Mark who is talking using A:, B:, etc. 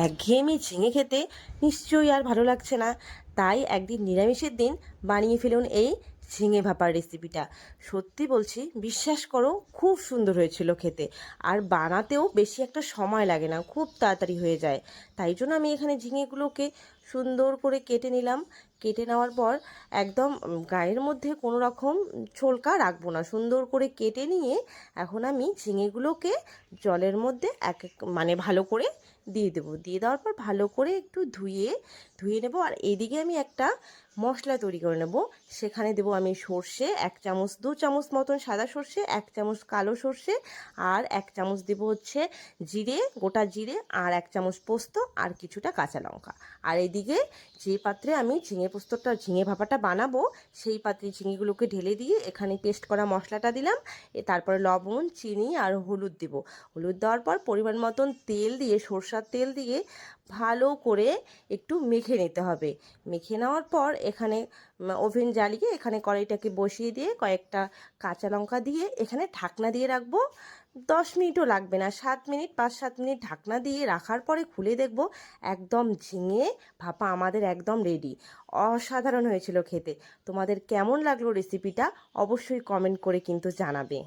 A: একঘেয়েমি ঝিঙে খেতে নিশ্চয়ই আর ভালো লাগছে না, তাই একদিন নিরামিষের দিন বানিয়ে ফেলুন এই ঝিঙে ভাপার রেসিপিটা। সত্যি বলছি, বিশ্বাস করো, খুব সুন্দর হয়েছিল খেতে। আর বানাতেও বেশি একটা সময় লাগে না, খুব তাড়াতাড়ি হয়ে যায়। তাই জন্য আমি এখানে ঝিঙেগুলোকে সুন্দর করে কেটে নিলাম। কেটে নেওয়ার পর একদম গায়ের মধ্যে কোনো রকম ছোলকা রাখবো না, সুন্দর করে কেটে নিয়ে এখন আমি ঝিঙেগুলোকে জলের মধ্যে মানে ভালো করে দিয়ে দেবো। দিয়ে দেওয়ার পর ভালো করে একটু ধুয়ে নেব। আর এদিকে আমি একটা মশলা তৈরি করে নেব। সেখানে দেবো আমি সর্ষে 1 চামচ, 2 চামচ মতন সাদা সর্ষে, 1 চামচ কালো সর্ষে, আর 1 চামচ দেবো হচ্ছে জিরে, গোটা জিরে, আর 1 চামচ পোস্ত, আর কিছুটা কাঁচা লঙ্কা। আর এদিকে যে পাত্রে আমি ঝিঙে ভাপাটা বানাবো, সেই পাত্রে ঝিঙেগুলোকে ঢেলে দিয়ে এখানে পেস্ট করা মশলাটা দিলাম। তারপরে লবণ, চিনি আর হলুদ দেব। হলুদ দেওয়ার পর পরিমাণ মতন তেল দিয়ে, সরষের তেল দিয়ে ভালো করে একটু মেখে নিতে হবে। মেখে নেওয়ার পর এখানে ওভেন জ্বালিয়ে এখানে কড়াইটাকে বসিয়ে দিয়ে কয়েকটা কাঁচা লঙ্কা দিয়ে এখানে ঢাকনা দিয়ে রাখবো। 10 মিনিটও লাগবে না, 7 মিনিট, 5-7 মিনিট ঢাকনা দিয়ে রাখার পরে খুলে দেখব একদম ঝিঙে ভাপা আমাদের একদম রেডি। অসাধারণ হয়েছিল খেতে। তোমাদের কেমন লাগলো রেসিপিটা অবশ্যই কমেন্ট করে কিন্তু জানাবে।